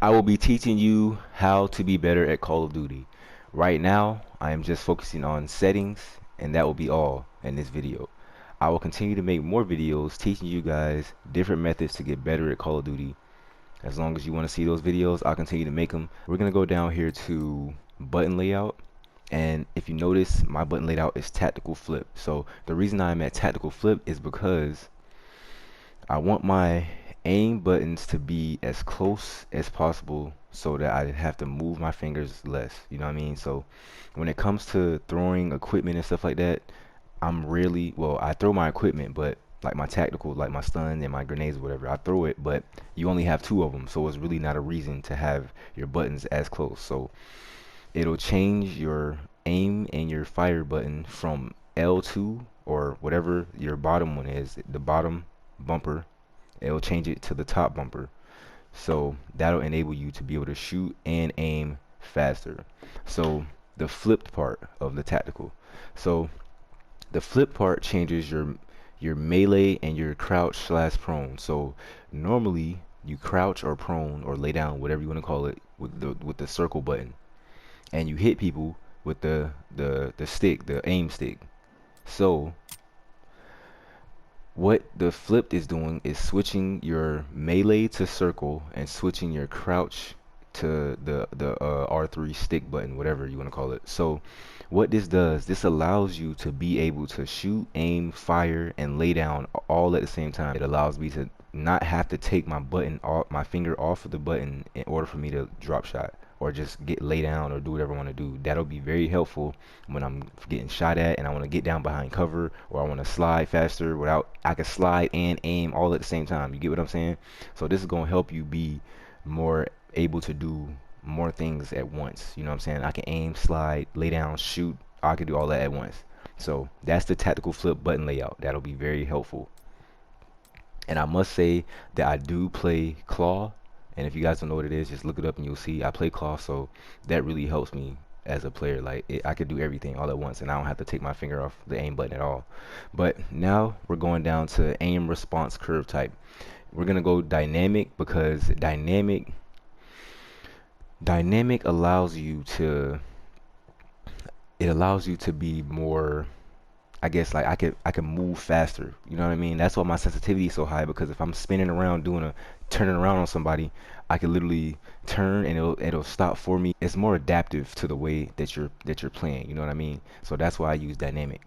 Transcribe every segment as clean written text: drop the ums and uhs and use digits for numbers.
I will be teaching you how to be better at Call of Duty. Right now, I am just focusing on settings, and that will be all in this video. I will continue to make more videos teaching you guys different methods to get better at Call of Duty. As long as you want to see those videos, I'll continue to make them. We're going to go down here to button layout. And if you notice, my button layout is tactical flip. So the reason I'm at tactical flip is because I want my aim buttons to be as close as possible so that I have to move my fingers less. You know what I mean? So when it comes to throwing equipment and stuff like that, I'm really, well, I throw my equipment, but like my tactical, like my stun and my grenades, whatever, I throw it, but you only have two of them. So it's really not a reason to have your buttons as close. So it'll change your aim and your fire button from L2 or whatever your bottom one is, the bottom bumper, it'll change it to the top bumper. So that'll enable you to be able to shoot and aim faster. So the flipped part of the tactical. So the flip part changes your melee and your crouch slash prone. So normally you crouch or prone or lay down, whatever you want to call it, with the circle button, and you hit people with the stick, the aim stick. So what the flipped is doing is switching your melee to circle and switching your crouch to the R3 stick button, whatever you want to call it. So what this does, this allows you to be able to shoot, aim, fire, and lay down all at the same time. It allows me to not have to take my button off, my finger off of the button in order for me to drop shot or just get lay down or do whatever I want to do. That'll be very helpful when I'm getting shot at and I want to get down behind cover, or I want to slide faster without, I can slide and aim all at the same time. You get what I'm saying? So this is going to help you be more able to do more things at once. You know what I'm saying? I can aim, slide, lay down, shoot. I can do all that at once. So that's the tactical flip button layout. That'll be very helpful. And I must say that I do play claw, and if you guys don't know what it is, just look it up and you'll see I play claw. So that really helps me as a player. Like I could do everything all at once, and I don't have to take my finger off the aim button at all. But now we're going down to aim response curve type. We're gonna go dynamic because dynamic allows you to, it allows you to be more, I guess, like I can move faster. You know what I mean? That's why my sensitivity is so high, because if I'm spinning around doing a turning around on somebody, I can literally turn and it'll stop for me. It's more adaptive to the way that you're playing. You know what I mean? So that's why I use dynamic.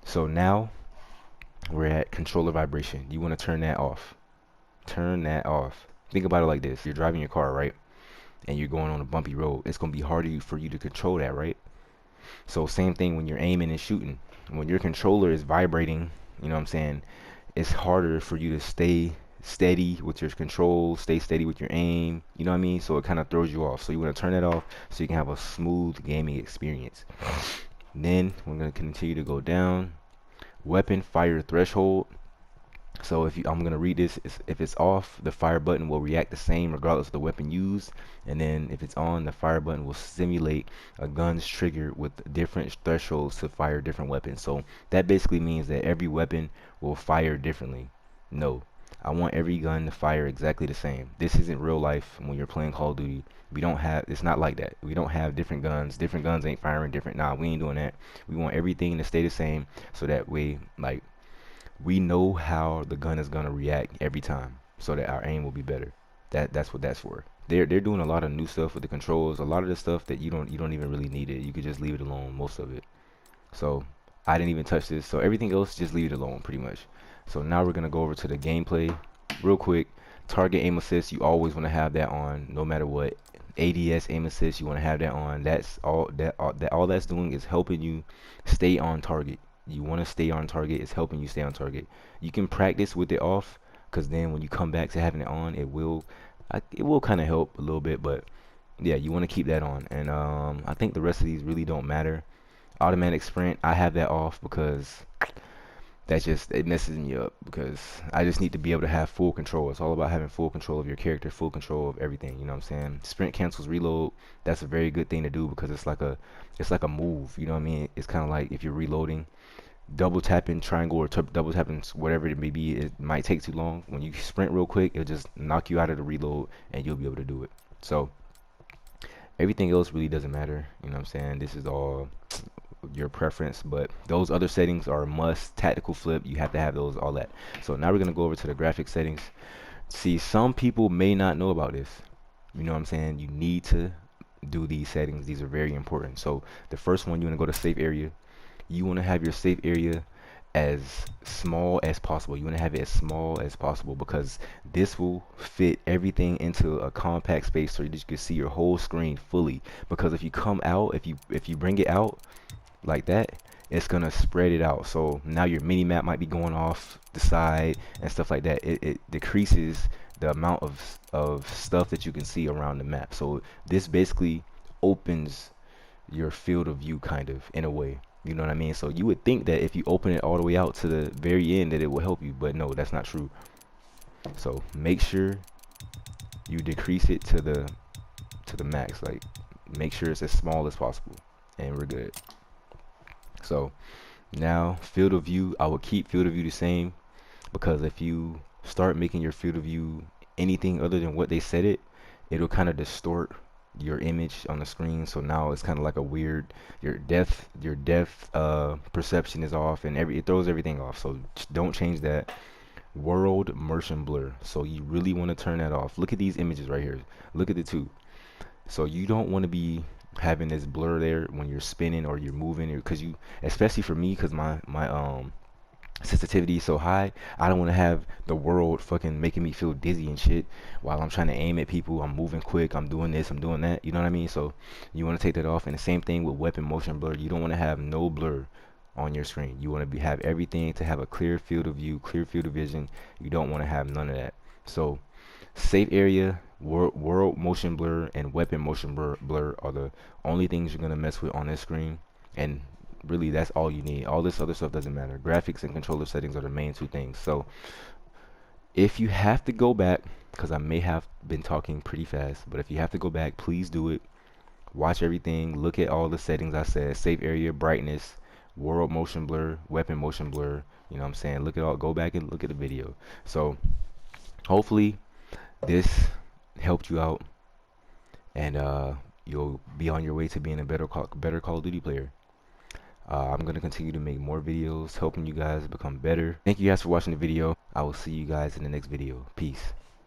So now we're at controller vibration. You want to turn that off. Turn that off. Think about it like this: you're driving your car, right? And you're going on a bumpy road. It's gonna be harder for you to control that, right? So same thing when you're aiming and shooting. When your controller is vibrating, you know what I'm saying, it's harder for you to stay steady with your control, stay steady with your aim, you know what I mean? So it kind of throws you off. So you want to turn that off so you can have a smooth gaming experience. Then we're going to continue to go down. Weapon fire threshold. So if you, I'm gonna read this. If it's off, the fire button will react the same regardless of the weapon used. And then if it's on, the fire button will simulate a gun's trigger with different thresholds to fire different weapons. So that basically means that every weapon will fire differently. No, I want every gun to fire exactly the same. This isn't real life. When you're playing Call of Duty, we don't have, it's not like that. We don't have different guns. Different guns ain't firing different. Nah, we ain't doing that. We want everything to stay the same, so that way, like, we know how the gun is gonna react every time, so that our aim will be better. That's what that's for. They're doing a lot of new stuff with the controls. A lot of the stuff that you don't even really need it. You could just leave it alone, most of it. So I didn't even touch this. So everything else, just leave it alone, pretty much. So now we're gonna go over to the gameplay real quick. Target aim assist, you always want to have that on, no matter what. ADS aim assist, you want to have that on. That's all that's doing is helping you stay on target. You want to stay on target. It's helping you stay on target. You can practice with it off, because then when you come back to having it on, it will kind of help a little bit. But yeah, you want to keep that on. And I think the rest of these really don't matter. Automatic sprint, I have that off because that just, it messes me up, because I just need to be able to have full control. It's all about having full control of your character, full control of everything. You know what I'm saying? Sprint cancels reload. That's a very good thing to do, because it's like a move. You know what I mean? It's kind of like if you're reloading, double tapping triangle or double tapping whatever it may be, it might take too long. When you sprint real quick, it'll just knock you out of the reload and you'll be able to do it. So everything else really doesn't matter. You know what I'm saying? This is all your preference, but those other settings are a must. Tactical flip, you have to have those, all that. So now we're gonna go over to the graphic settings. See, some people may not know about this. You know what I'm saying? You need to do these settings. These are very important. So the first one, you want to go to safe area. You want to have your safe area as small as possible. You want to have it as small as possible because this will fit everything into a compact space so you just can see your whole screen fully. Because if you come out, if you bring it out like that, it's gonna spread it out. So now your mini map might be going off the side and stuff like that. It decreases the amount of stuff that you can see around the map. So this basically opens your field of view kind of in a way. You know what I mean? So you would think that if you open it all the way out to the very end that it will help you, but no, that's not true. So make sure you decrease it to the max. Like make sure it's as small as possible and we're good. So now field of view, I will keep field of view the same because if you start making your field of view anything other than what they said it'll kind of distort your image on the screen. So now it's kind of like a weird, your depth perception is off and it throws everything off. So don't change that. World motion blur. So you really want to turn that off. Look at these images right here. Look at the two. So you don't want to be having this blur there when you're spinning or you're moving, because you, especially for me, because my sensitivity is so high, I don't want to have the world fucking making me feel dizzy and shit while I'm trying to aim at people. I'm moving quick, I'm doing this, I'm doing that, you know what I mean? So you want to take that off. And the same thing with weapon motion blur. You don't want to have no blur on your screen. You want to have everything to have a clear field of view, clear field of vision. You don't want to have none of that. So safe area, world motion blur, and weapon motion blur are the only things you're gonna mess with on this screen. And really, that's all you need. All this other stuff doesn't matter. Graphics and controller settings are the main two things. So if you have to go back, because I may have been talking pretty fast, but if you have to go back, please do it. Watch everything. Look at all the settings I said. Safe area, brightness, world motion blur, weapon motion blur. You know what I'm saying? Look at all. Go back and look at the video. So hopefully this helped you out, and you'll be on your way to being a better Call of Duty player. I'm gonna continue to make more videos helping you guys become better. Thank you guys for watching the video. I will see you guys in the next video. Peace.